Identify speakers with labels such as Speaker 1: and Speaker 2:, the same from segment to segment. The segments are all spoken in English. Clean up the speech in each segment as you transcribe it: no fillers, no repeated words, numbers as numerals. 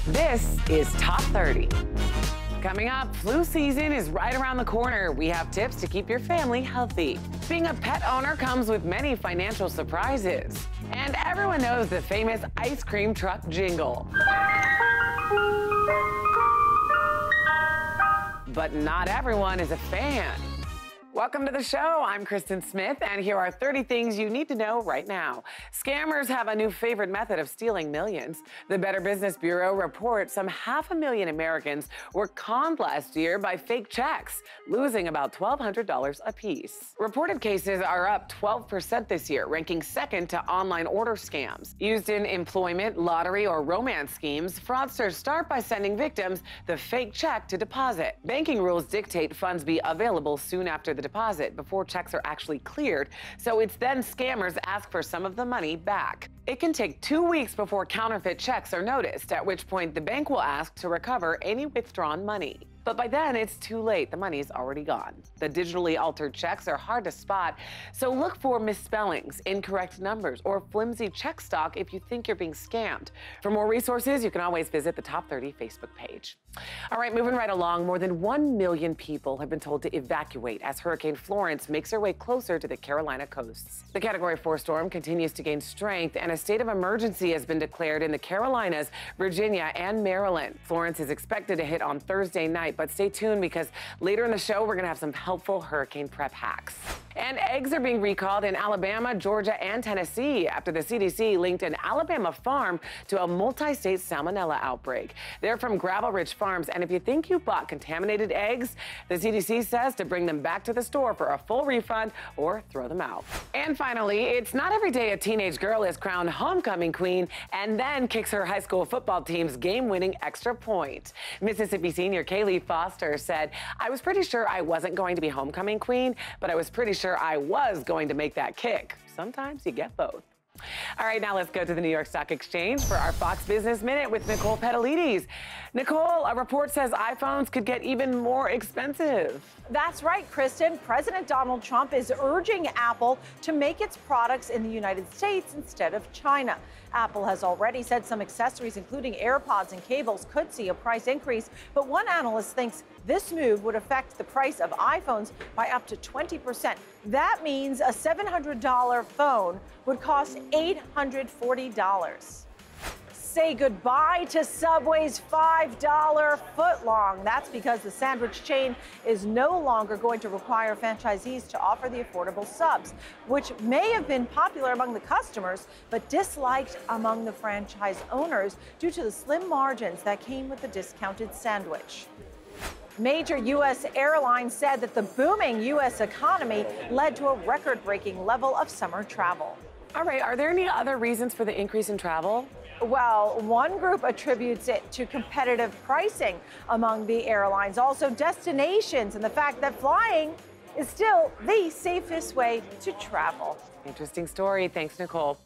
Speaker 1: This is Top 30. Coming up, flu season is right around the corner. We have tips to keep your family healthy. Being a pet owner comes with many financial surprises. And everyone knows the famous ice cream truck jingle. But not everyone is a fan. Welcome to the show. I'm Kristen Smith, and here are 30 things you need to know right now. Scammers have a new favorite method of stealing millions. The Better Business Bureau reports some 500,000 Americans were conned last year by fake checks, losing about $1,200 apiece. Reported cases are up 12% this year, ranking second to online order scams. Used in employment, lottery, or romance schemes, fraudsters start by sending victims the fake check to deposit. Banking rules dictate funds be available soon after the deposit before checks are actually cleared, so it's then scammers ask for some of the money back. It can take 2 weeks before counterfeit checks are noticed, at which point the bank will ask to recover any withdrawn money. But by then, it's too late. The money's already gone. The digitally altered checks are hard to spot, so look for misspellings, incorrect numbers, or flimsy check stock if you think you're being scammed. For more resources, you can always visit the Top 30 Facebook page. All right, moving right along, more than 1 million people have been told to evacuate as Hurricane Florence makes her way closer to the Carolina coasts. The Category 4 storm continues to gain strength, and a state of emergency has been declared in the Carolinas, Virginia, and Maryland. Florence is expected to hit on Thursday night, but stay tuned because later in the show, we're going to have some helpful hurricane prep hacks. And eggs are being recalled in Alabama, Georgia, and Tennessee after the CDC linked an Alabama farm to a multi-state salmonella outbreak. They're from gravel-rich farms, and if you think you bought contaminated eggs, the CDC says to bring them back to the store for a full refund or throw them out. And finally, it's not every day a teenage girl is crowned homecoming queen and then kicks her high school football team's game-winning extra point. Mississippi senior Kaylee Foster said, "I was pretty sure I wasn't going to be homecoming queen, but I was pretty sure I was going to make that kick." Sometimes you get both. All right, now let's go to the New York Stock Exchange for our Fox Business Minute with Nicole Petalides. Nicole, a report says iPhones could get even more expensive.
Speaker 2: That's right, Kristen. President Donald Trump is urging Apple to make its products in the United States instead of China. Apple has already said some accessories, including AirPods and cables, could see a price increase, but one analyst thinks this move would affect the price of iPhones by up to 20%. That means a $700 phone would cost $840. Say goodbye to Subway's $5 footlong. That's because the sandwich chain is no longer going to require franchisees to offer the affordable subs, which may have been popular among the customers, but disliked among the franchise owners due to the slim margins that came with the discounted sandwich. Major U.S. airlines said that the booming U.S. economy led to a record-breaking level of summer travel.
Speaker 1: All right, are there any other reasons for the increase in travel?
Speaker 2: Well, one group attributes it to competitive pricing among the airlines, also destinations, and the fact that flying is still the safest way to travel.
Speaker 1: Interesting story. Thanks, Nicole.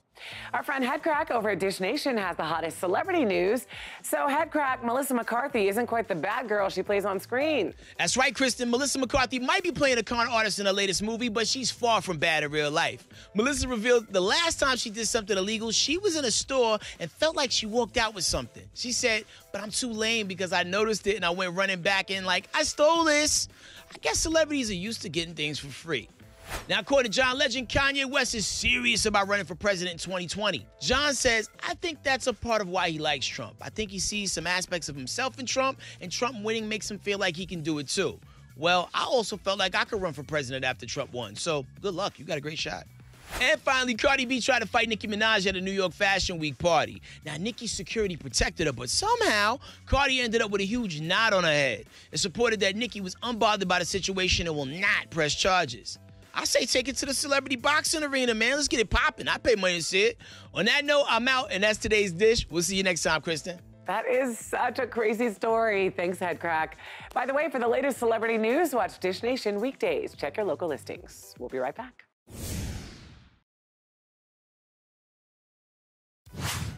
Speaker 1: Our friend Headcrack over at Dish Nation has the hottest celebrity news. So, Headcrack, Melissa McCarthy isn't quite the bad girl she plays on screen.
Speaker 3: That's right, Kristen. Melissa McCarthy might be playing a con artist in her latest movie, but she's far from bad in real life. Melissa revealed the last time she did something illegal, she was in a store and felt like she walked out with something. She said, "But I'm too lame because I noticed it and I went running back in like, I stole this." I guess celebrities are used to getting things for free. Now, according to John Legend, Kanye West is serious about running for president in 2020. John says, "I think that's a part of why he likes Trump. I think he sees some aspects of himself in Trump, and Trump winning makes him feel like he can do it too. Well, I also felt like I could run for president after Trump won, so good luck. You got a great shot." And finally, Cardi B tried to fight Nicki Minaj at a New York Fashion Week party. Now, Nicki's security protected her, but somehow, Cardi ended up with a huge knot on her head. It's reported that Nicki was unbothered by the situation and will not press charges. I say take it to the celebrity boxing arena, man. Let's get it popping. I pay money to see it. On that note, I'm out, and that's today's dish. We'll see you next time, Kristen.
Speaker 1: That is such a crazy story. Thanks, Headcrack. By the way, for the latest celebrity news, watch Dish Nation weekdays. Check your local listings. We'll be right back.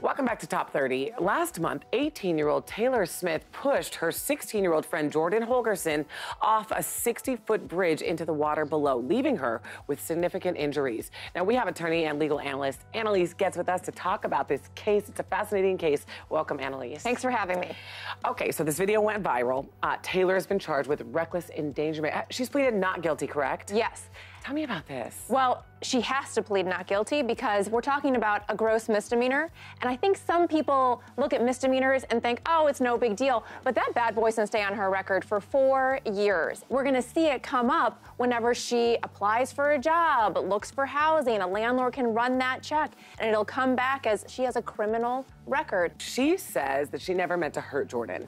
Speaker 1: Welcome back to Top 30. Last month, 18-year-old Taylor Smith pushed her 16-year-old friend Jordan Holgerson off a 60-foot bridge into the water below, leaving her with significant injuries. Now, we have attorney and legal analyst Annalise Getz with us to talk about this case. It's a fascinating case. Welcome, Annalise.
Speaker 4: Thanks for having me.
Speaker 1: Okay, so this video went viral. Taylor has been charged with reckless endangerment. She's pleaded not guilty, correct?
Speaker 4: Yes.
Speaker 1: Tell me about this.
Speaker 4: Well, she has to plead not guilty because we're talking about a gross misdemeanor. And I think some people look at misdemeanors and think, oh, it's no big deal. But that bad boy's gonna stay on her record for 4 years. We're gonna see it come up whenever she applies for a job, looks for housing. A landlord can run that check and it'll come back as she has a criminal record.
Speaker 1: She says that she never meant to hurt Jordan.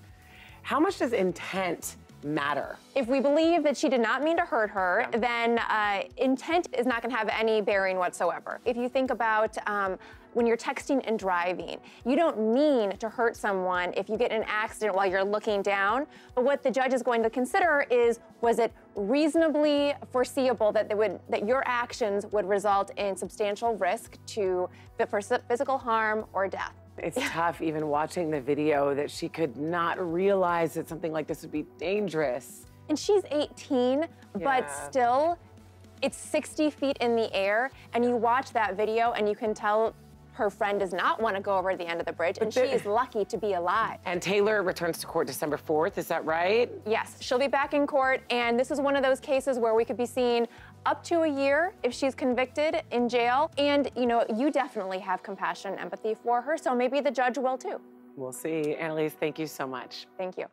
Speaker 1: How much does intent matter?
Speaker 4: If we believe that she did not mean to hurt her, then intent is not gonna have any bearing whatsoever. If you think about when you're texting and driving, you don't mean to hurt someone if you get in an accident while you're looking down, but what the judge is going to consider is, was it reasonably foreseeable that your actions would result in substantial risk for physical harm or death?
Speaker 1: It's tough even watching the video that she could not realize that something like this would be dangerous.
Speaker 4: And she's 18, but still, it's 60 feet in the air, and you watch that video and you can tell her friend does not want to go over the end of the bridge, and she is lucky to be alive.
Speaker 1: And Taylor returns to court December 4th, is that right?
Speaker 4: Yes, she'll be back in court, and this is one of those cases where we could be seeing up to a year if she's convicted in jail. And, you know, you definitely have compassion and empathy for her, so maybe the judge will too.
Speaker 1: We'll see. Annalise, thank you so much.
Speaker 4: Thank you.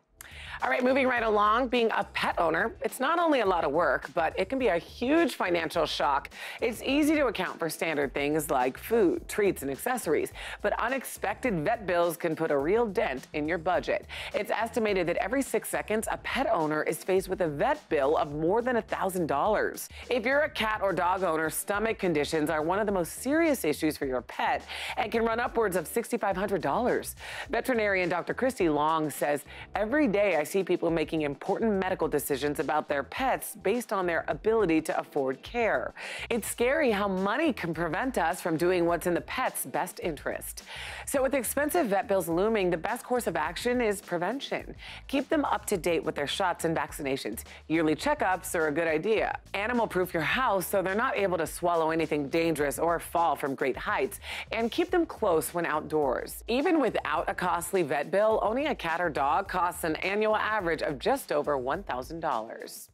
Speaker 1: All right, moving right along, being a pet owner, it's not only a lot of work, but it can be a huge financial shock. It's easy to account for standard things like food, treats, and accessories, but unexpected vet bills can put a real dent in your budget. It's estimated that every 6 seconds, a pet owner is faced with a vet bill of more than $1,000. If you're a cat or dog owner, stomach conditions are one of the most serious issues for your pet and can run upwards of $6,500. Veterinarian Dr. Christy Long says, every day I see people making important medical decisions about their pets based on their ability to afford care. It's scary how money can prevent us from doing what's in the pet's best interest. So with expensive vet bills looming, the best course of action is prevention. Keep them up to date with their shots and vaccinations. Yearly checkups are a good idea. Animal-proof your house so they're not able to swallow anything dangerous or fall from great heights. And keep them close when outdoors. Even without a costly vet bill, owning a cat or dog costs an annual average of just over $1,000.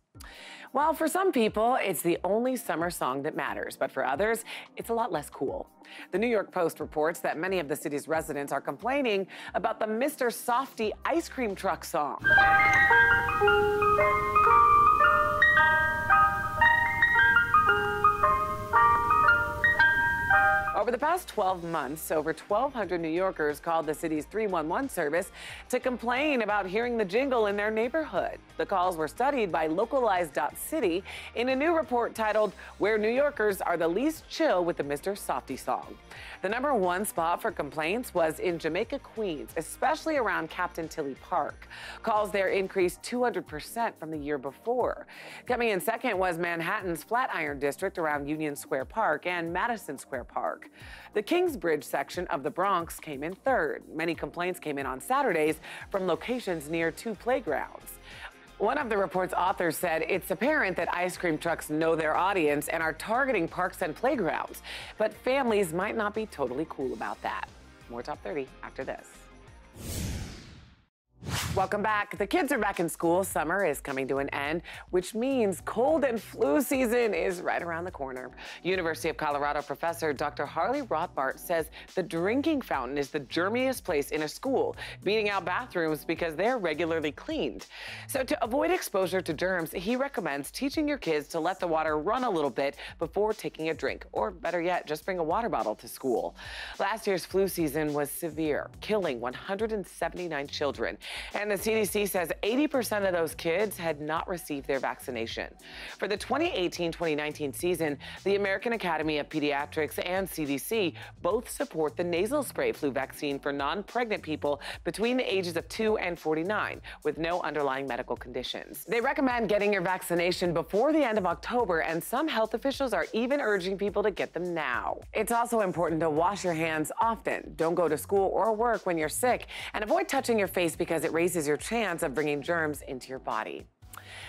Speaker 1: Well, for some people, it's the only summer song that matters, but for others, it's a lot less cool. The New York Post reports that many of the city's residents are complaining about the Mr. Softy ice cream truck song. Over the past 12 months, over 1,200 New Yorkers called the city's 311 service to complain about hearing the jingle in their neighborhood. The calls were studied by Localized.City in a new report titled, Where New Yorkers Are the Least Chill with the Mr. Softy Song. The #1 spot for complaints was in Jamaica, Queens, especially around Captain Tilly Park. Calls there increased 200% from the year before. Coming in second was Manhattan's Flatiron District around Union Square Park and Madison Square Park. The Kingsbridge section of the Bronx came in third. Many complaints came in on Saturdays from locations near 2 playgrounds. One of the report's authors said it's apparent that ice cream trucks know their audience and are targeting parks and playgrounds, but families might not be totally cool about that. More Top 30 after this. Welcome back. The kids are back in school. Summer is coming to an end, which means cold and flu season is right around the corner. University of Colorado professor Dr. Harley Rothbart says the drinking fountain is the germiest place in a school, beating out bathrooms because they're regularly cleaned. So to avoid exposure to germs, he recommends teaching your kids to let the water run a little bit before taking a drink, or better yet, just bring a water bottle to school. Last year's flu season was severe, killing 179 children. And And the CDC says 80% of those kids had not received their vaccination. For the 2018-2019 season, the American Academy of Pediatrics and CDC both support the nasal spray flu vaccine for non-pregnant people between the ages of 2 and 49 with no underlying medical conditions. They recommend getting your vaccination before the end of October, and some health officials are even urging people to get them now. It's also important to wash your hands often. Don't go to school or work when you're sick, and avoid touching your face because it raises your chance of bringing germs into your body.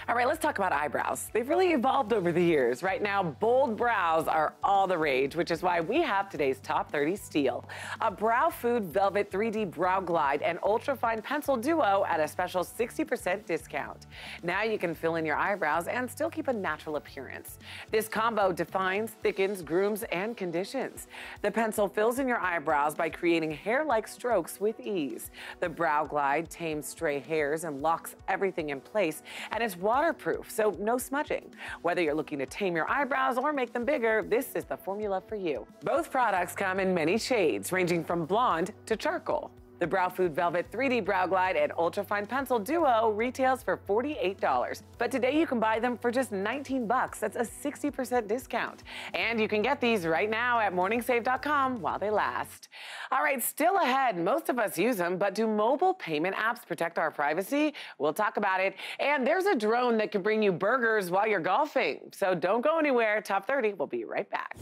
Speaker 1: All right, let's talk about eyebrows. They've really evolved over the years. Right now, bold brows are all the rage, which is why we have today's Top 30 steal. A Brow Food Velvet 3D Brow Glide and Ultrafine Pencil Duo at a special 60% discount. Now you can fill in your eyebrows and still keep a natural appearance. This combo defines, thickens, grooms, and conditions. The pencil fills in your eyebrows by creating hair-like strokes with ease. The Brow Glide tames stray hairs and locks everything in place, and it's waterproof, so no smudging. Whether you're looking to tame your eyebrows or make them bigger, this is the formula for you. Both products come in many shades, ranging from blonde to charcoal. The Brow Food Velvet 3D Brow Glide and Ultrafine Pencil Duo retails for $48. But today you can buy them for just $19. That's a 60% discount. And you can get these right now at morningsave.com while they last. All right, still ahead. Most of us use them, but do mobile payment apps protect our privacy? We'll talk about it. And there's a drone that can bring you burgers while you're golfing. So don't go anywhere. Top 30, we'll be right back.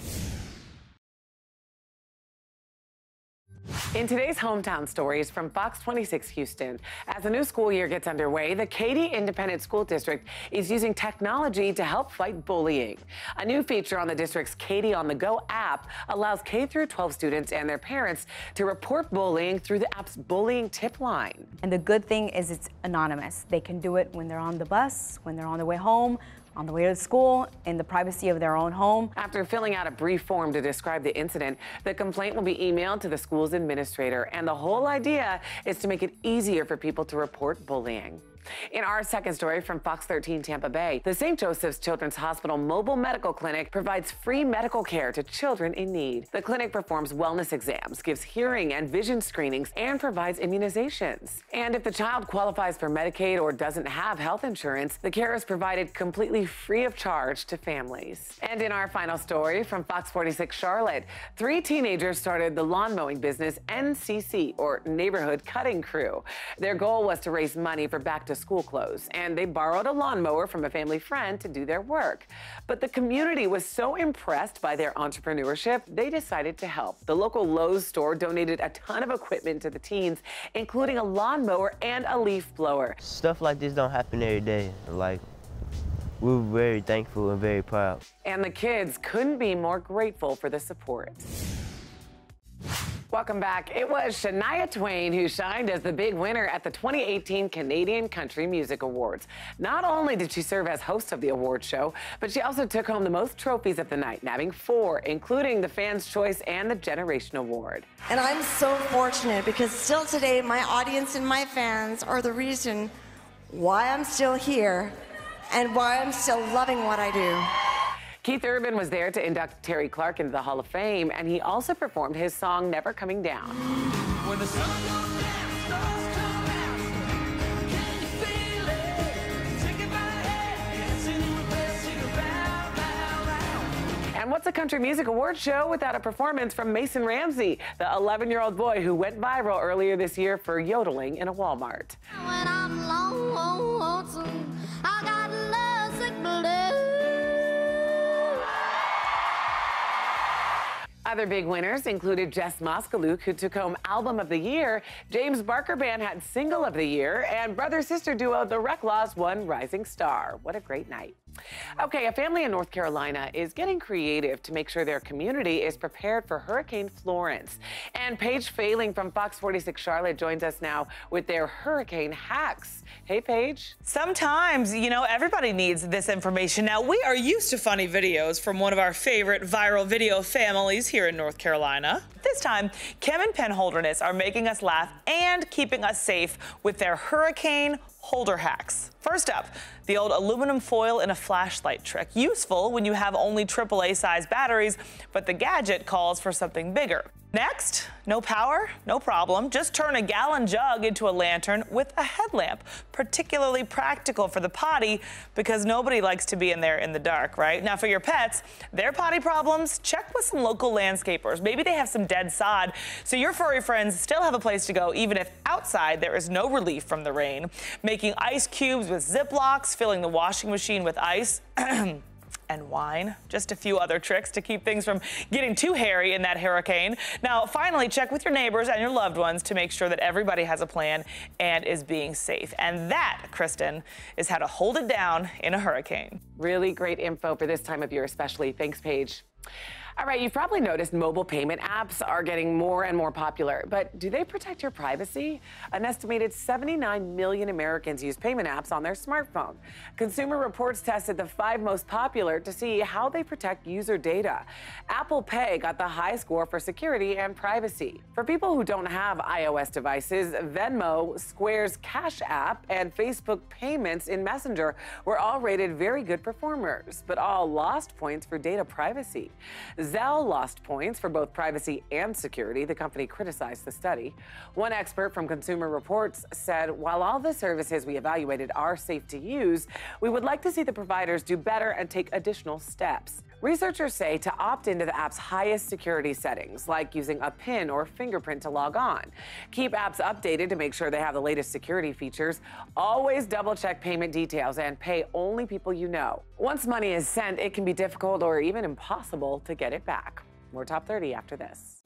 Speaker 1: In today's hometown stories from Fox 26 Houston, as the new school year gets underway, the Katy Independent School District is using technology to help fight bullying. A new feature on the district's Katy on the Go app allows K-12 students and their parents to report bullying through the app's bullying tip line.
Speaker 5: And the good thing is it's anonymous. They can do it when they're on the bus, when they're on their way home, on the way to school, in the privacy of their own home.
Speaker 1: After filling out a brief form to describe the incident, the complaint will be emailed to the school's administrator, and the whole idea is to make it easier for people to report bullying. In our second story from Fox 13 Tampa Bay, the St. Joseph's Children's Hospital Mobile Medical Clinic provides free medical care to children in need. The clinic performs wellness exams, gives hearing and vision screenings, and provides immunizations. And if the child qualifies for Medicaid or doesn't have health insurance, the care is provided completely free of charge to families. And in our final story from Fox 46 Charlotte, 3 teenagers started the lawn mowing business NCC, or Neighborhood Cutting Crew. Their goal was to raise money for back-to-school clothes, and they borrowed a lawnmower from a family friend to do their work. But the community was so impressed by their entrepreneurship, they decided to help. The local Lowe's store donated a ton of equipment to the teens, including a lawnmower and a leaf blower.
Speaker 6: Stuff like this don't happen every day. Like, we're very thankful and very proud.
Speaker 1: And the kids couldn't be more grateful for the support. Welcome back. It was Shania Twain who shined as the big winner at the 2018 Canadian Country Music Awards. Not only did she serve as host of the award show, but she also took home the most trophies of the night, nabbing 4, including the Fans' Choice and the Generation Award.
Speaker 7: And I'm so fortunate because still today, my audience and my fans are the reason why I'm still here and why I'm still loving what I do.
Speaker 1: Keith Urban was there to induct Terry Clark into the Hall of Fame, and he also performed his song Never Coming Down. When the sun goes down, stars come out. Can you feel it? Take it by hand, sing it with us, sing it loud, loud, loud. And what's a country music award show without a performance from Mason Ramsey, the 11-year-old boy who went viral earlier this year for yodeling in a Walmart.
Speaker 8: When I'm lonesome, I got love sick blues.
Speaker 1: Other big winners included Jess Moskaluk, who took home Album of the Year, James Barker Band had Single of the Year, and brother-sister duo The Reclaws won Rising Star. What a great night. Okay, a family in North Carolina is getting creative to make sure their community is prepared for Hurricane Florence. And Paige Failing from Fox 46 Charlotte joins us now with their hurricane hacks. Hey, Paige.
Speaker 9: Sometimes, you know, everybody needs this information. Now, we are used to funny videos from one of our favorite viral video families here in North Carolina. This time, Kim and Penn Holderness are making us laugh and keeping us safe with their hurricane holder hacks. First up, the old aluminum foil in a flashlight trick. Useful when you have only AAA size batteries, but the gadget calls for something bigger. Next, no power, no problem. Just turn a gallon jug into a lantern with a headlamp. Particularly practical for the potty because nobody likes to be in there in the dark, right? Now for your pets, their potty problems, check with some local landscapers. Maybe they have some dead sod, so your furry friends still have a place to go even if outside there is no relief from the rain. Making ice cubes with Ziplocs, filling the washing machine with ice. And wine. Just a few other tricks to keep things from getting too hairy in that hurricane. Now, finally, check with your neighbors and your loved ones to make sure that everybody has a plan and is being safe. And that, Kristen, is how to hold it down in a hurricane.
Speaker 1: Really great info for this time of year, especially. Thanks, Paige. All right, you've probably noticed mobile payment apps are getting more and more popular, but do they protect your privacy? An estimated 79 million Americans use payment apps on their smartphone. Consumer Reports tested the 5 most popular to see how they protect user data. Apple Pay got the high score for security and privacy. For people who don't have iOS devices, Venmo, Square's Cash App, and Facebook Payments in Messenger were all rated very good performers, but all lost points for data privacy. Zelle lost points for both privacy and security. The company criticized the study. One expert from Consumer Reports said, while all the services we evaluated are safe to use, we would like to see the providers do better and take additional steps. Researchers say to opt into the app's highest security settings, like using a PIN or fingerprint to log on. Keep apps updated to make sure they have the latest security features. Always double-check payment details and pay only people you know. Once money is sent, it can be difficult or even impossible to get it back. More Top 30 after this.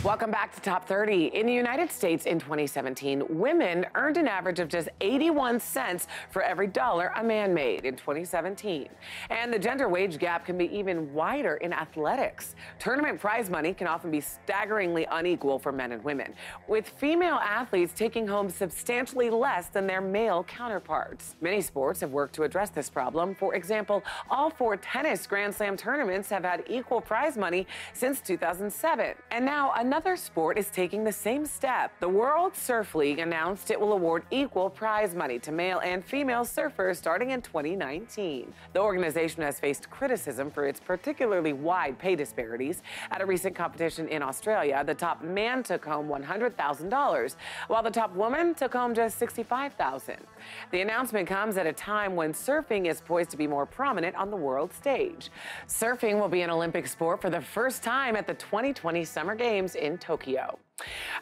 Speaker 1: Welcome back to Top 30. In the United States in 2017, women earned an average of just 81 cents for every dollar a man made in 2017. And the gender wage gap can be even wider in athletics. Tournament prize money can often be staggeringly unequal for men and women, with female athletes taking home substantially less than their male counterparts. Many sports have worked to address this problem. For example, all 4 tennis Grand Slam tournaments have had equal prize money since 2007. And now another sport is taking the same step. The World Surf League announced it will award equal prize money to male and female surfers starting in 2019. The organization has faced criticism for its particularly wide pay disparities. At a recent competition in Australia, the top man took home $100,000, while the top woman took home just $65,000. The announcement comes at a time when surfing is poised to be more prominent on the world stage. Surfing will be an Olympic sport for the first time at the 2020 Summer Games in Tokyo.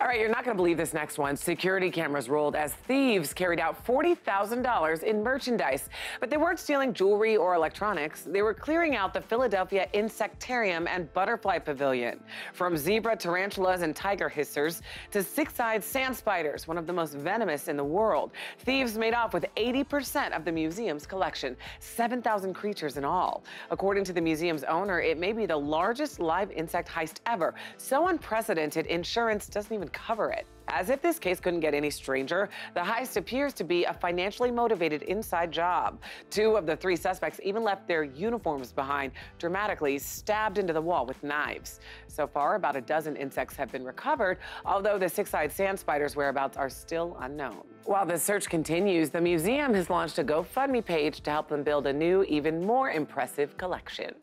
Speaker 1: All right, you're not going to believe this next one. Security cameras rolled as thieves carried out $40,000 in merchandise. But they weren't stealing jewelry or electronics. They were clearing out the Philadelphia INSECTARIUM and Butterfly Pavilion. From zebra tarantulas and tiger hissers to 6-eyed sand spiders, one of the most venomous in the world. Thieves made off with 80% of the museum's collection, 7,000 creatures in all. According to the museum's owner, it may be the largest live insect heist ever. So unprecedented, insurance doesn't even cover it. As if this case couldn't get any stranger, the heist appears to be a financially motivated inside job. 2 of the 3 suspects even left their uniforms behind, dramatically stabbed into the wall with knives. So far, about a dozen insects have been recovered, although the 6-eyed sand spider's whereabouts are still unknown. While the search continues, the museum has launched a GoFundMe page to help them build a new, even more impressive collection.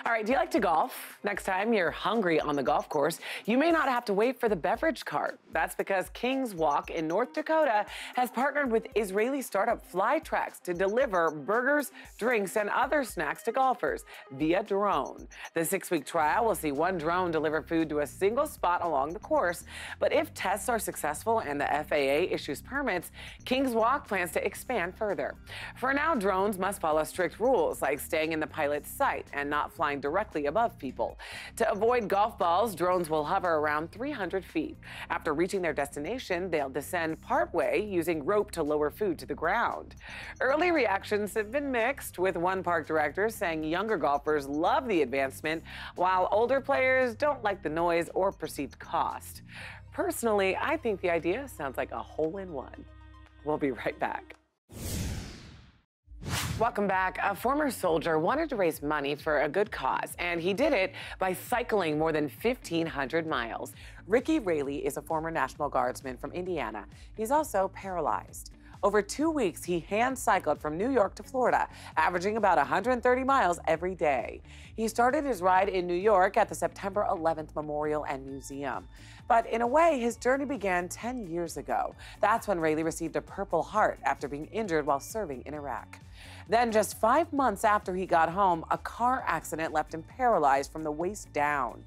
Speaker 1: All right, do you like to golf? Next time you're hungry on the golf course, you may not have to wait for the beverage cart. That's because King's Walk in North Dakota has partnered with Israeli startup Flytracks to deliver burgers, drinks, and other snacks to golfers via drone. The 6-week trial will see 1 drone deliver food to a single spot along the course. But if tests are successful and the FAA issues permits, King's Walk plans to expand further. For now, drones must follow strict rules like staying in the pilot's sight and not flying directly above people. To avoid golf balls, drones will hover around 300 feet. After reaching their destination, they'll descend partway using rope to lower food to the ground. Early reactions have been mixed, with one park director saying younger golfers love the advancement, while older players don't like the noise or perceived cost. Personally, I think the idea sounds like a hole-in-one. We'll be right back. Welcome back. A former soldier wanted to raise money for a good cause, and he did it by cycling more than 1,500 miles. Ricky Raley is a former National Guardsman from Indiana. He's also paralyzed. Over 2 weeks, he hand cycled from New York to Florida, averaging about 130 miles every day. He started his ride in New York at the September 11th Memorial and Museum. But in a way, his journey began 10 years ago. That's when Rayleigh received a Purple Heart after being injured while serving in Iraq. Then, just 5 months after he got home, a car accident left him paralyzed from the waist down.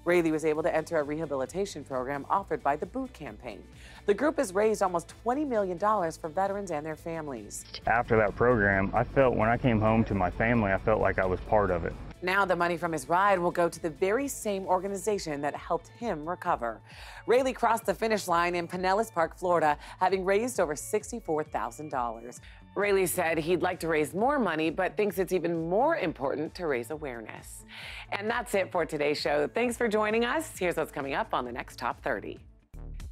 Speaker 1: Rayleigh was able to enter a rehabilitation program offered by the Boot Campaign. The group has raised almost $20 million for veterans and their families.
Speaker 10: After that program, I felt when I came home to my family, I felt like I was part of it.
Speaker 1: Now the money from his ride will go to the very same organization that helped him recover. Rayleigh crossed the finish line in Pinellas Park, Florida, having raised over $64,000. Rayleigh said he'd like to raise more money, but thinks it's even more important to raise awareness. And that's it for today's show. Thanks for joining us. Here's what's coming up on the next Top 30.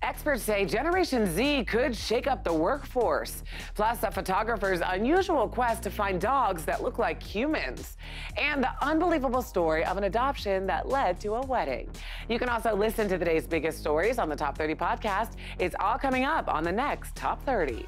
Speaker 1: Experts say Generation Z could shake up the workforce. Plus, a photographer's unusual quest to find dogs that look like humans. And the unbelievable story of an adoption that led to a wedding. You can also listen to today's biggest stories on the Top 30 podcast. It's all coming up on the next Top 30.